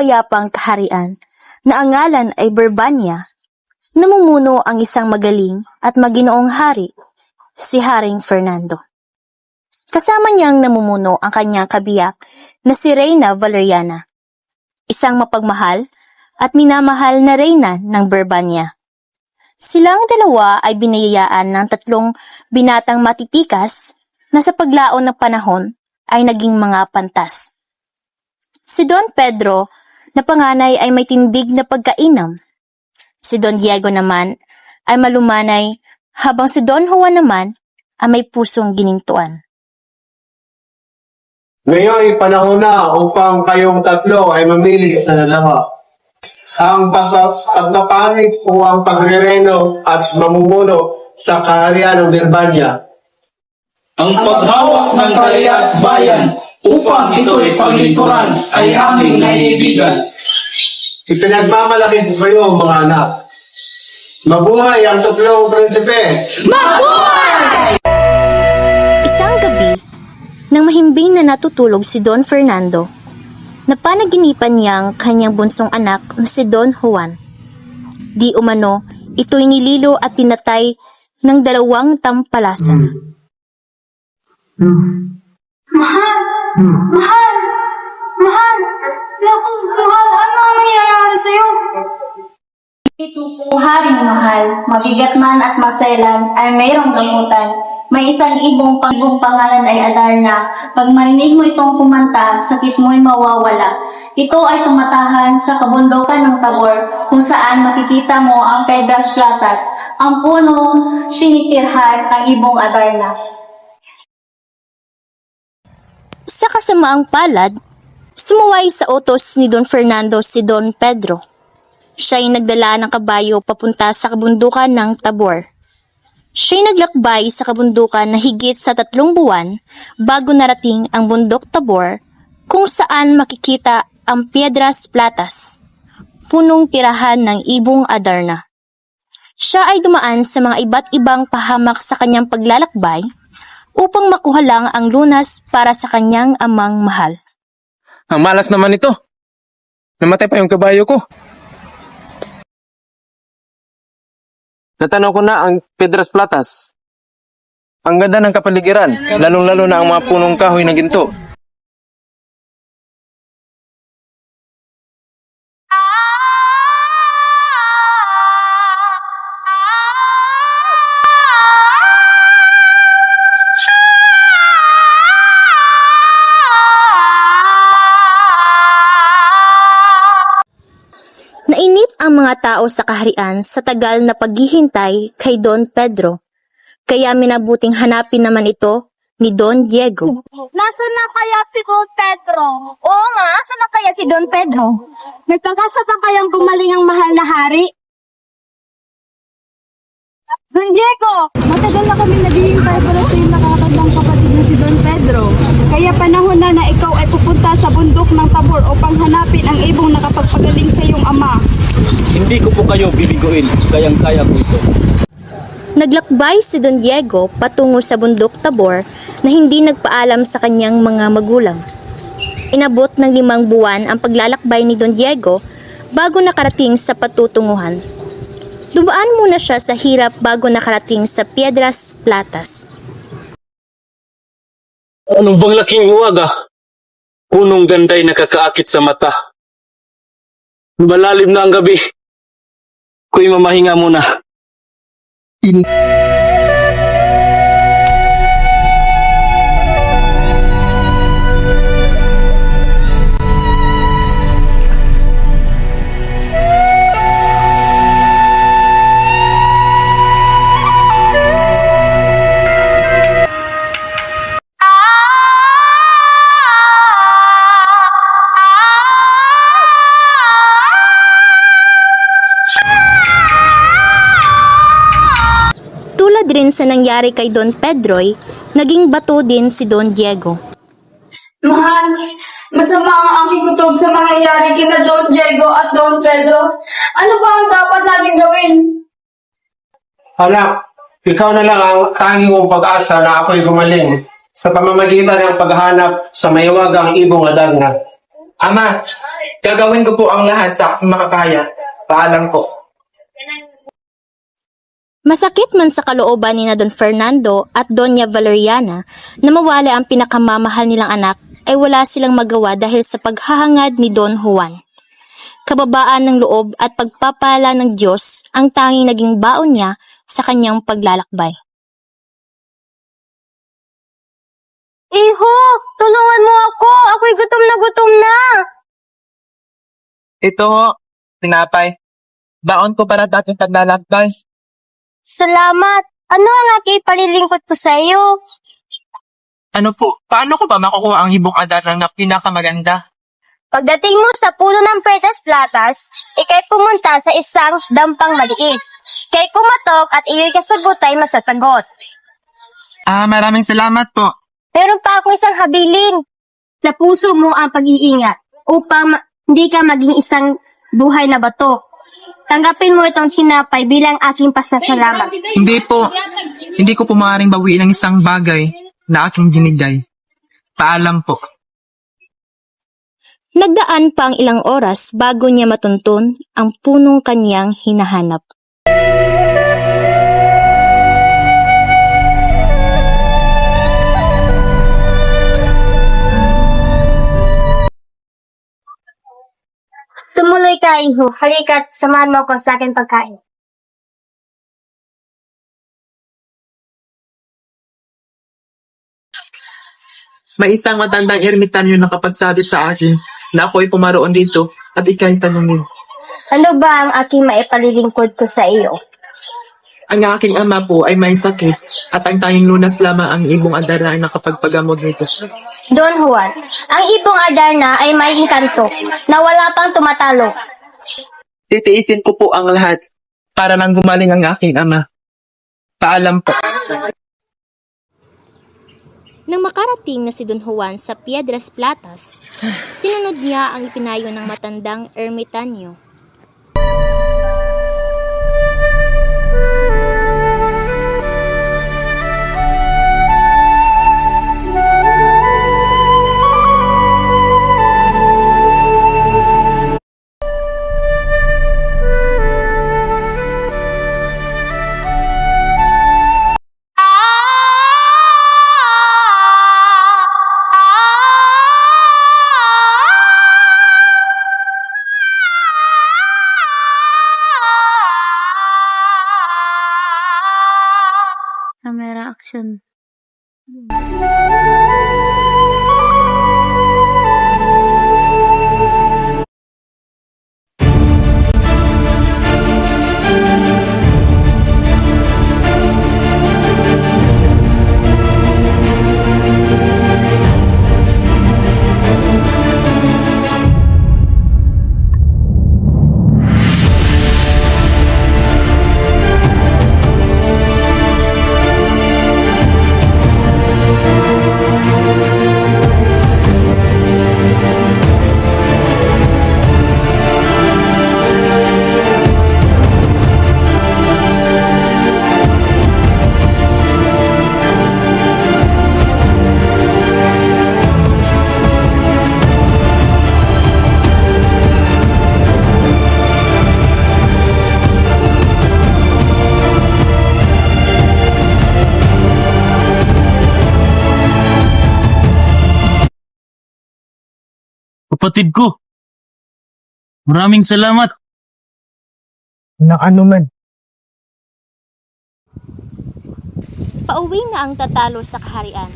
mapayapang kaharian na ang ngalan ay Berbania, namumuno ang isang magaling at maginoong hari, si Haring Fernando. Kasama niyang namumuno ang kanyang kabiyak na si Reyna Valeriana, isang mapagmahal at minamahal na reyna ng Berbania. Silang dalawa ay biniyayaan ng 3 binatang matitikas na sa paglaon ng panahon ay naging mga pantas. Si Don Pedro na panganay ay may tindig na pagkainam. Si Don Diego naman ay malumanay, habang si Don Juan naman ay may pusong ginintuan. Ngayon, panahon na upang kayong tatlo ay mamili sa dalawa. Ang pagpapanig o ang pagrereno at mamumuno sa kaharian ng Berbania. Ang paghawak ng karya at bayan upang ito'y paglingkuran ay aming naiibigan. Ipinagmamalaki ko kayo, mga anak. Mabuhay ang 3 prinsipe! Mabuhay! Isang gabi, nang mahimbing na natutulog si Don Fernando, napanaginipan niyang kanyang bunsong anak na si Don Juan. Di umano, ito'y nililo at pinatay ng 2 tampalasan. Mahal! Mahal! Mahal! Naku, mahal! Ano ang nangyayari sa'yo? Ito po, haring mahal, mabigat man at maselan, ay mayroong gamutan. May isang ibong pangalan ay Adarna. Pag marinig mo itong kumanta, sakit mo'y mawawala. Ito ay tumatahan sa kabundukan ng Tabor, kung saan makikita mo ang Pedras Platas, ang punong tinitirhan ang ibong Adarna. Sa kasamaang palad, sumuway sa utos ni Don Fernando si Don Pedro. Siya ay nagdala ng kabayo papunta sa kabundukan ng Tabor. Siya ay naglakbay sa kabundukan na higit sa 3 buwan bago narating ang bundok Tabor, kung saan makikita ang Piedras Platas, punong tirahan ng ibong Adarna. Siya ay dumaan sa mga iba't ibang pahamak sa kanyang paglalakbay upang makuha lang ang lunas para sa kanyang amang mahal. Ang malas naman ito. Namatay pa yung kabayo ko. Natanaw ko na ang Piedras Platas. Ang ganda ng kapaligiran, lalong-lalo na ang mga punong kahoy na ginto. Nainip ang mga tao sa kaharian sa tagal na paghihintay kay Don Pedro, kaya minabuting hanapin naman ito ni Don Diego. Nasaan na kaya si Don Pedro? Oo nga, saan na kaya si Don Pedro? Nagkakasat na kayang gumaling ang mahal na hari? Don Diego, matagal na kami naghihintay para sa iyong nakakatandang kapatid na si Don Pedro. Kaya panahon na ikaw ay pupunta sa bundok ng Tabor upang hanapin ang ibong nakapagpagaling sa iyong ama. Hindi ko po kayo bibiguin, kayang-kaya ko ito. Naglakbay si Don Diego patungo sa bundok Tabor na hindi nagpaalam sa kanyang mga magulang. Inabot ng 5 buwan ang paglalakbay ni Don Diego bago nakarating sa patutunguhan. Dumaan muna siya sa hirap bago nakarating sa Piedras Platas. Anong bang laking uwaga? Punong ganday nakakaakit sa mata. Malalim na ang gabi. Ku'y mamahinga muna. Tulad rin sa nangyari kay Don Pedro'y, naging bato din si Don Diego. Mahal, masama ang aking kutob sa mangyayari kina Don Diego at Don Pedro. Ano ba ang dapat natin gawin? Anak, ikaw na lang ang tanging mong pag-asa na ako'y gumaling sa pamamagitan ng paghahanap sa mahiwagang ibong Adarna. Ama, Gagawin ko po ang lahat sa aking makakaya. Paalam po. Masakit man sa kalooban ni na Don Fernando at Doña Valeriana na mawala ang pinakamamahal nilang anak ay wala silang magawa dahil sa paghahangad ni Don Juan. Kababaan ng loob at pagpapala ng Diyos ang tanging naging baon niya sa kanyang paglalakbay. Iho, tulungan mo ako. Ako'y gutom na. Ito ho, tinapay. Baon ko para dating paglalakbay. Salamat. Ano ang aking palilingkod ko sa iyo? Ano po? Paano ko ba makukuha ang hibong adara na pinakamaganda? Pagdating mo sa puno ng Pretas Platas, ikay pumunta sa isang dampang maliit. Kay kumatok at iyo'y kasagot ay masasagot. Maraming salamat po. Meron pa akong isang habilin. Sa puso mo ang pag-iingat upang hindi ka maging isang buhay na bato. Tanggapin mo itong sinapay bilang aking pasasalamat. Hindi po. Hindi ko po maaaring bawiin ang isang bagay na aking binigay. Paalam po. Nagdaan pa ang ilang oras bago niya matuntun ang punong kanyang hinahanap. Tumuloy ka, Iho. Halika't samahan mo ako sa akin pagkain. May isang matandang ermitanyo na kapagsabi sa akin na ako'y pumaroon dito at ika'y tanungin. Ano ba ang aking maipalilingkod ko sa iyo? Ang aking ama po ay may sakit at ang tanging lunas lamang ang ibong adara na nakapagpagamot nito. Don Juan, ang ibong Adarna ay may inkanto na wala pang tumatalo. Titiisin ko po ang lahat para nang gumaling ang aking ama. Paalam po. Nang makarating na si Don Juan sa Piedras Platas, sinunod niya ang ipinayo ng matandang ermitanyo. Camera action. Kapatid ko, maraming salamat. Na ano man. Pauwi na ang tatalo sa kaharian.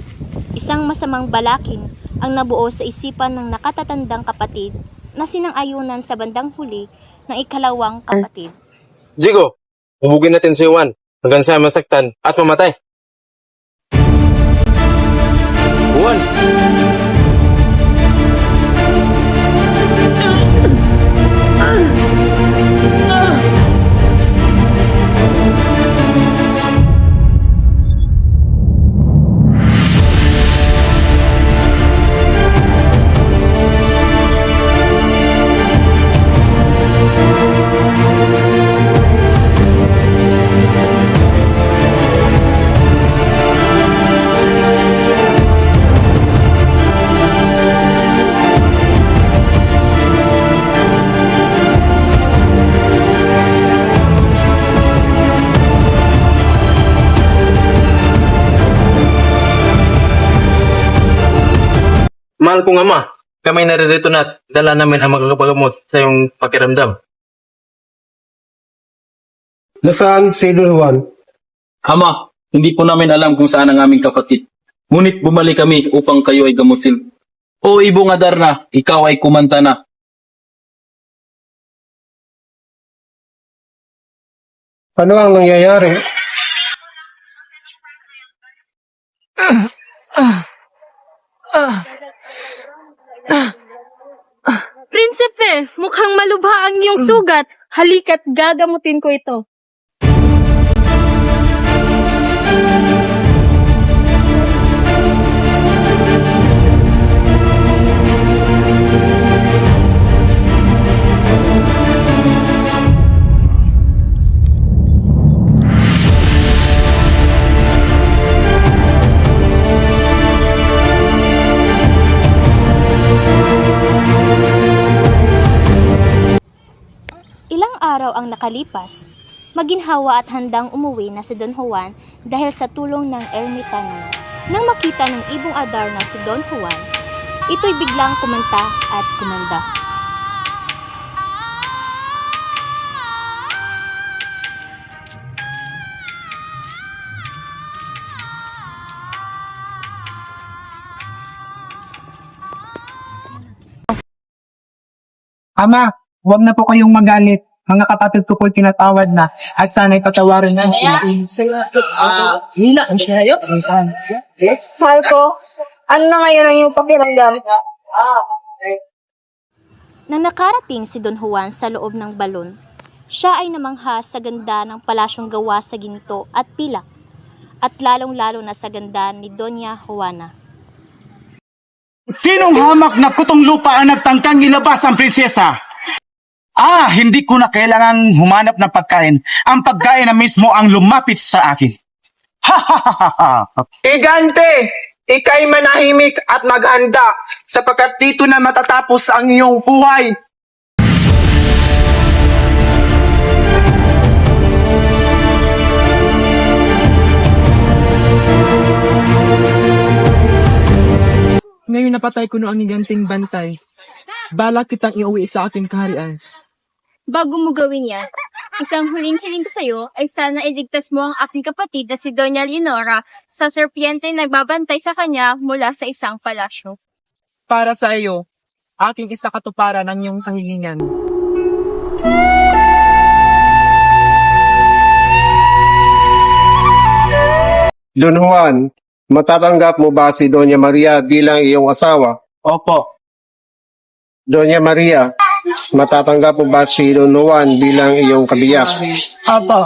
Isang masamang balaking ang nabuo sa isipan ng nakatatandang kapatid na sinang-ayunan sa bandang huli ng ikalawang kapatid. Jigo, hubugin natin si Juan hanggang siya masaktan at mamatay. Juan! Mahal kong ama, kami naririto na at dala namin ang magkakapagamot sa iyong pakiramdam. Nasaan si Don Juan? Ama, hindi po namin alam kung saan ang aming kapatid. Ngunit bumalik kami upang kayo ay gamutin. O Ibong Adarna, ikaw ay kumanta na. Ano ang nangyayari? Prinsipe, mukhang malubha ang iyong sugat. Halika't gagamutin ko ito. Ilang araw ang nakalipas, maginhawa at handang umuwi na si Don Juan dahil sa tulong ng ermitanyo. Nang makita ng Ibong Adarna si Don Juan, ito'y biglang kumanta at kumanda. Ama, huwag na po kayong magalit. Mga kapatid ko po'y tinatawad na at sana'y patawarin niyo sila. Mahal ko, ano na ngayon ang iyong pakiramdam? Nang nakarating si Don Juan sa loob ng balon, siya ay namangha sa ganda ng palasyong gawa sa ginto at pilak, at lalong-lalo na sa ganda ni Doña Juana. Sinong hamak na kutong lupa ang nagtangkang ilabas ang prinsesa? Hindi ko na kailangang humanap ng pagkain. Ang pagkain na mismo ang lumapit sa akin. Ha ha ha ha ha. Igante, ikay manahimik at maghanda sapagkat dito na matatapos ang iyong buhay. Ngayon napatay ko no ang higanting bantay. Balak kitang iuwi sa aking kaharian. Bago mo gawin yan, isang huling hiling ko sa'yo ay sana iligtas mo ang aking kapatid na si Doña Leonora sa serpiente nagbabantay sa kanya mula sa isang palasyo. Para sa iyo, aking isa katuparan ng iyong kahilingan. Don Juan, matatanggap mo ba si Doña Maria bilang iyong asawa? Opo. Doña Maria, matatanggap mo ba si Don Juan bilang iyong kabiyak? Opo.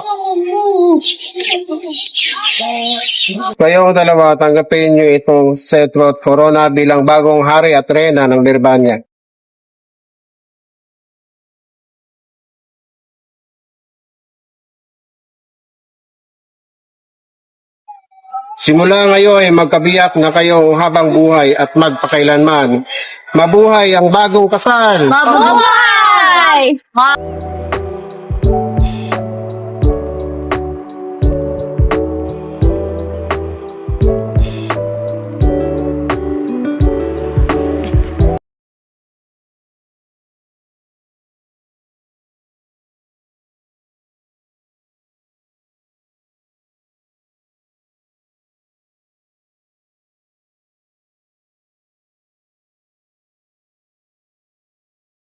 Kayong dalawa, tanggapin niyo itong cetro at corona bilang bagong hari at reyna ng Birbania. Simula ngayon ay magkabiyak na kayo habang buhay at magpakailanman. Mabuhay ang bagong kasal! Mabuhay!